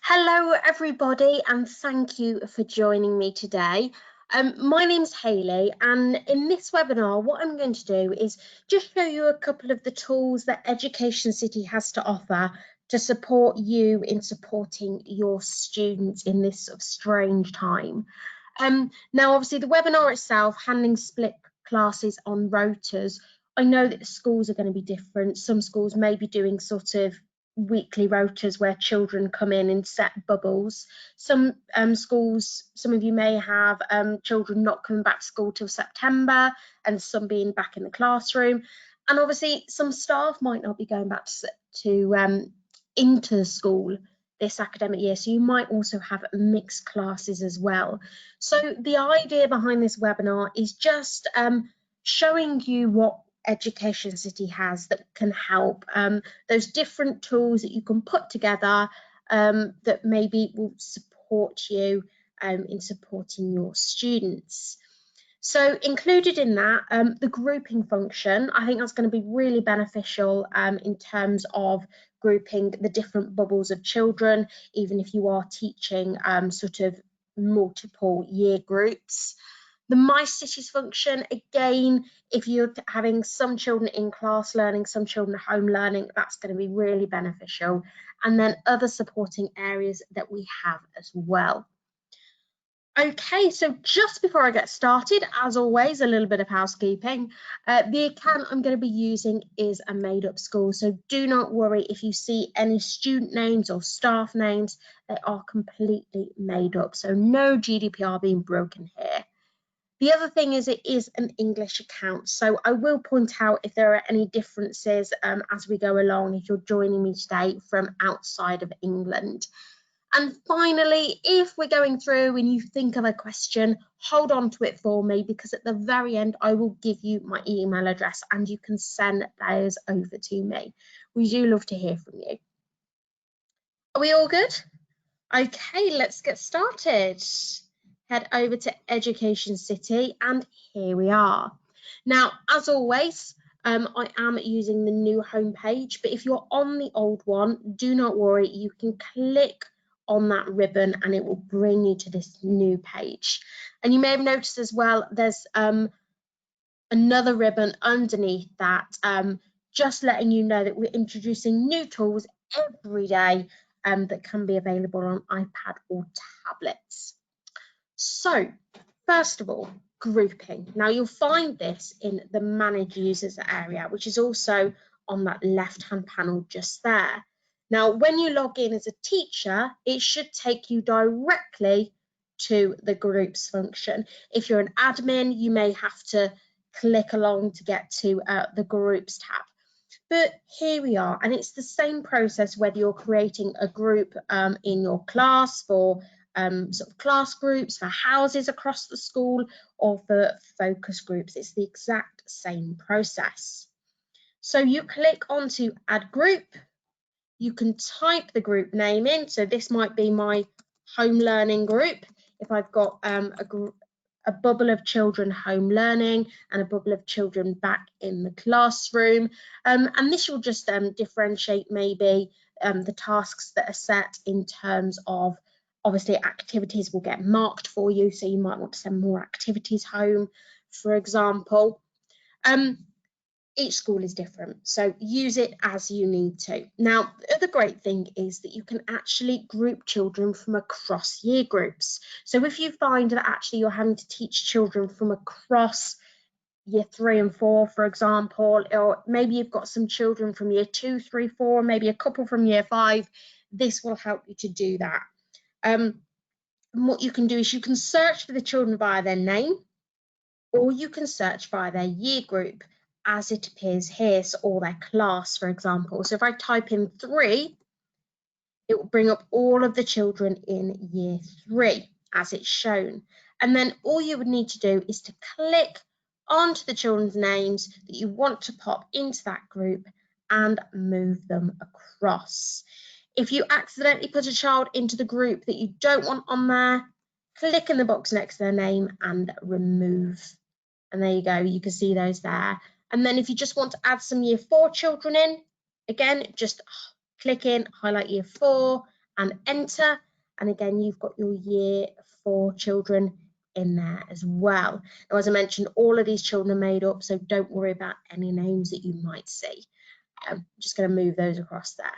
Hello everybody and thank you for joining me today. My name's Haylie, and in this webinar what I'm going to do is just show you a couple of the tools that Education City has to offer to support you in supporting your students in this sort of strange time. Now obviously the webinar itself, handling split classes on rotas, I know that the schools are going to be different. Some schools may be doing sort of weekly rotas where children come in set bubbles. Some schools, some of you may have children not coming back to school till September and some being back in the classroom. And obviously some staff might not be going back into the school this academic year, so you might also have mixed classes as well. So the idea behind this webinar is just showing you what Education City has that can help, those different tools that you can put together that maybe will support you in supporting your students. So included in that, the grouping function, I think that's going to be really beneficial in terms of grouping the different bubbles of children, even if you are teaching sort of multiple year groups. The My Cities function, again, if you're having some children in class learning, some children at home learning, that's going to be really beneficial. And then other supporting areas that we have as well. Okay, so just before I get started, as always, a little bit of housekeeping. The account I'm going to be using is a made-up school, so do not worry if you see any student names or staff names. They are completely made up, so no GDPR being broken here. The other thing is it is an English account, so I will point out if there are any differences as we go along if you're joining me today from outside of England. And finally, if we're going through and you think of a question, hold on to it for me, because at the very end I will give you my email address and you can send those over to me. We do love to hear from you. Are we all good? Okay, let's get started. Head over to Education City and here we are. Now, as always, I am using the new homepage, but if you're on the old one, do not worry, you can click on that ribbon and it will bring you to this new page. And you may have noticed as well, there's another ribbon underneath that, just letting you know that we're introducing new tools every day that can be available on iPad or tablets. So first of all, grouping. Now you'll find this in the Manage Users area, which is also on that left-hand panel just there. Now, when you log in as a teacher, it should take you directly to the groups function. If you're an admin, you may have to click along to get to the groups tab. But here we are, and it's the same process whether you're creating a group in your class for sort of class groups, for houses across the school, or for focus groups. It's the exact same process. So you click onto Add Group. You can type the group name in. So this might be my home learning group. If I've got a bubble of children home learning and a bubble of children back in the classroom. And this will just differentiate maybe the tasks that are set in terms of, obviously activities will get marked for you, so you might want to send more activities home, for example. Each school is different, so use it as you need to. Now, the other great thing is that you can actually group children from across year groups. So if you find that actually you're having to teach children from across year 3 and 4, for example, or maybe you've got some children from year 2, 3, 4, maybe a couple from year 5, this will help you to do that. And what you can do is you can search for the children via their name, or you can search via their year group as it appears here, so, or their class, for example. So if I type in 3, it will bring up all of the children in year 3 as it's shown. And then all you would need to do is to click onto the children's names that you want to pop into that group and move them across. If you accidentally put a child into the group that you don't want on there, click in the box next to their name and remove. And there you go, you can see those there. And then if you just want to add some year 4 children in, again, just click in, highlight year 4 and enter. And again, you've got your year 4 children in there as well. Now, as I mentioned, all of these children are made up, so don't worry about any names that you might see. I'm just going to move those across there.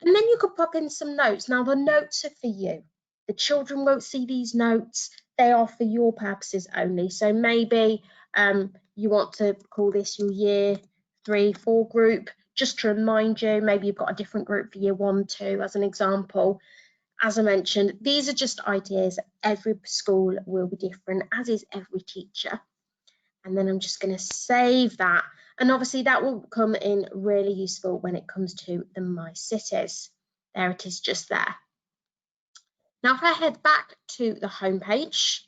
And then you could pop in some notes. Now, the notes are for you. The children won't see these notes. They are for your purposes only. So maybe you want to call this your year 3, 4 group, just to remind you. Maybe you've got a different group for year 1, 2 as an example. As I mentioned, these are just ideas. Every school will be different, as is every teacher. And then I'm just going to save that. And obviously that will come in really useful when it comes to the My Cities. There it is, just there. Now if I head back to the home page,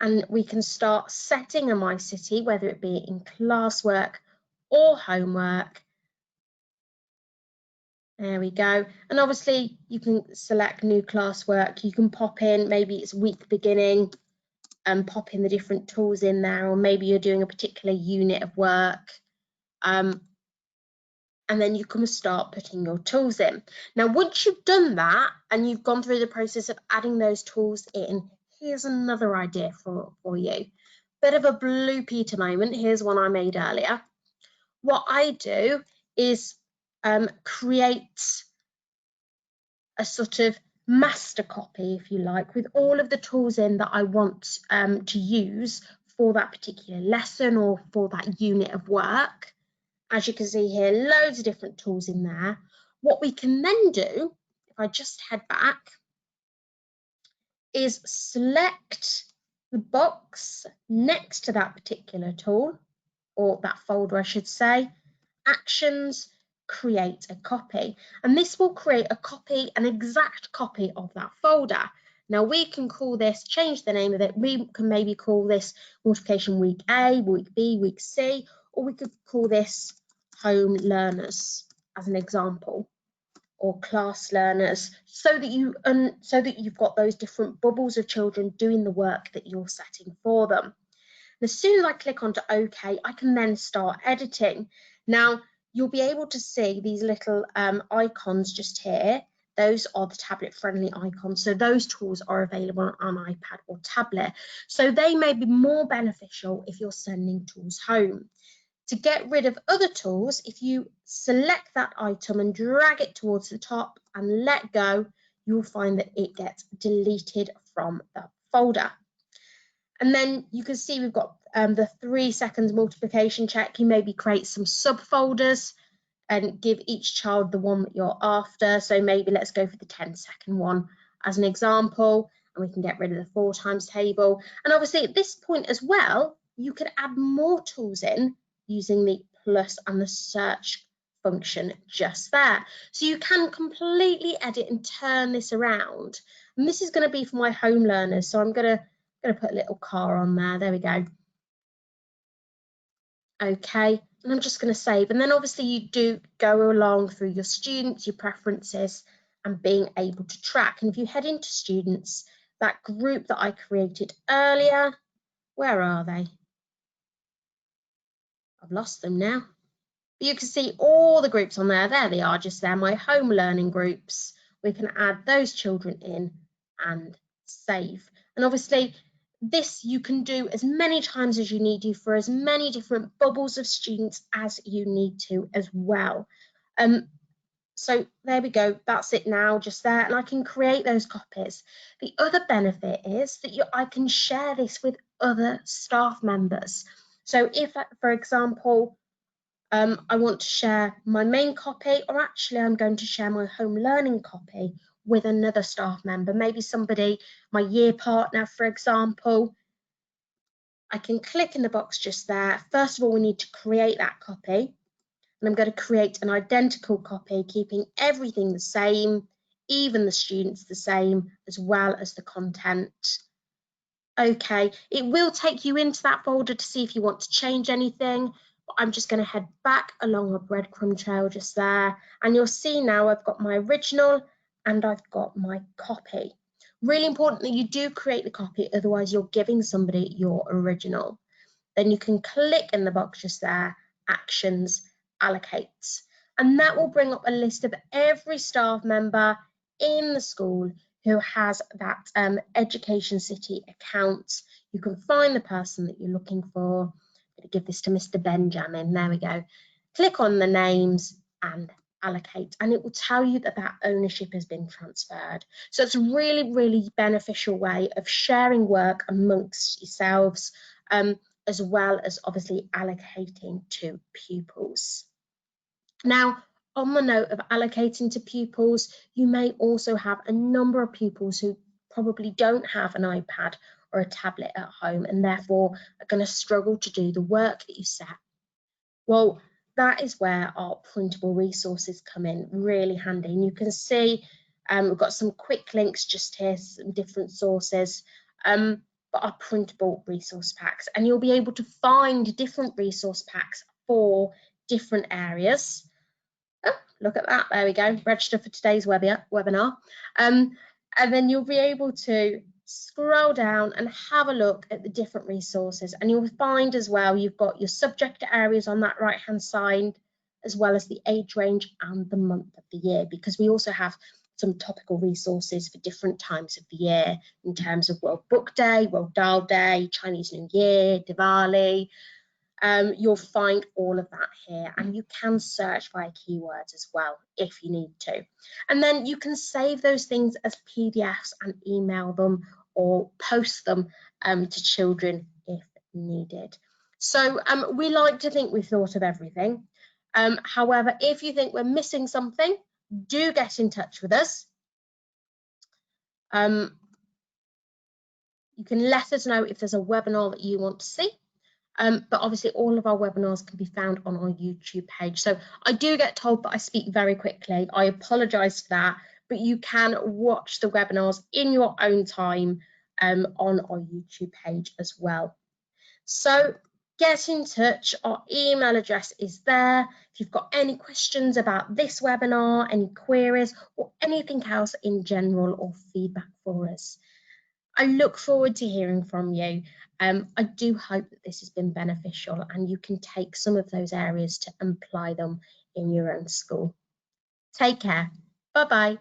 and we can start setting a My City, whether it be in classwork or homework. There we go. And obviously you can select new classwork. You can pop in, maybe it's week beginning, and pop in the different tools in there, or maybe you're doing a particular unit of work. And then you can start putting your tools in. Now, once you've done that and you've gone through the process of adding those tools in, here's another idea for you. Bit of a Blue Peter moment. Here's one I made earlier. What I do is create a sort of master copy, if you like, with all of the tools in that I want to use for that particular lesson or for that unit of work. As you can see here, loads of different tools in there. What we can then do, if I just head back, is select the box next to that particular tool, or that folder I should say, Actions, Create a Copy. And this will create a copy, an exact copy of that folder. Now we can call this, change the name of it, we can maybe call this Multiplication Week A, Week B, Week C, or we could call this Home Learners as an example, or Class Learners, so that you've got those different bubbles of children doing the work that you're setting for them. And as soon as I click onto OK, I can then start editing. Now you'll be able to see these little icons just here. Those are the tablet-friendly icons, so those tools are available on iPad or tablet. So they may be more beneficial if you're sending tools home. To get rid of other tools, if you select that item and drag it towards the top and let go, you'll find that it gets deleted from the folder. And then you can see we've got the 3 seconds multiplication check. You maybe create some subfolders and give each child the one that you're after. So maybe let's go for the 10-second one as an example, and we can get rid of the 4 times table. And obviously at this point as well, you could add more tools in using the plus and the search function just there. So you can completely edit and turn this around. And this is going to be for my home learners. So I'm going to put a little car on there. There we go. Okay, and I'm just going to save. And then obviously you do go along through your students, your preferences, and being able to track. And if you head into students, that group that I created earlier, where are they? I've lost them now. But you can see all the groups on there. There they are, just there, my home learning groups. We can add those children in and save. And obviously this you can do as many times as you need to for as many different bubbles of students as you need to as well. So there we go, that's it now, just there, and I can create those copies. The other benefit is that I can share this with other staff members. So if, for example, I want to share my main copy, or actually I'm going to share my home learning copy with another staff member, maybe somebody, my year partner, for example, I can click in the box just there. First of all, we need to create that copy. And I'm going to create an identical copy, keeping everything the same, even the students the same, as well as the content. Okay, it will take you into that folder to see if you want to change anything, but I'm just going to head back along a breadcrumb trail just there, and you'll see now I've got my original and I've got my copy. Really important that you do create the copy, otherwise you're giving somebody your original. Then you can click in the box just there, Actions, Allocate, and that will bring up a list of every staff member in the school who has that EducationCity account. You can find the person that you're looking for. I'm going to give this to Mr. Benjamin. There we go. Click on the names and allocate, and it will tell you that that ownership has been transferred. So it's a really, really beneficial way of sharing work amongst yourselves, as well as obviously allocating to pupils. Now, on the note of allocating to pupils, you may also have a number of pupils who probably don't have an iPad or a tablet at home and therefore are going to struggle to do the work that you set. Well, that is where our printable resources come in really handy. And you can see we've got some quick links just here, some different sources, but our printable resource packs. And you'll be able to find different resource packs for different areas. Oh, look at that, there we go, register for today's webinar. And then you'll be able to scroll down and have a look at the different resources, and you'll find as well you've got your subject areas on that right hand side, as well as the age range and the month of the year, because we also have some topical resources for different times of the year in terms of World Book Day, World Dal Day, Chinese New Year, Diwali. You'll find all of that here, and you can search via keywords as well if you need to. And then you can save those things as PDFs and email them or post them to children if needed. So we like to think we've thought of everything. However, if you think we're missing something, do get in touch with us. You can let us know if there's a webinar that you want to see. But obviously all of our webinars can be found on our YouTube page. So I do get told that I speak very quickly. I apologise for that, but you can watch the webinars in your own time on our YouTube page as well. So get in touch. Our email address is there. If you've got any questions about this webinar, any queries, or anything else in general, or feedback for us, I look forward to hearing from you. I do hope that this has been beneficial and you can take some of those areas to apply them in your own school. Take care. Bye-bye.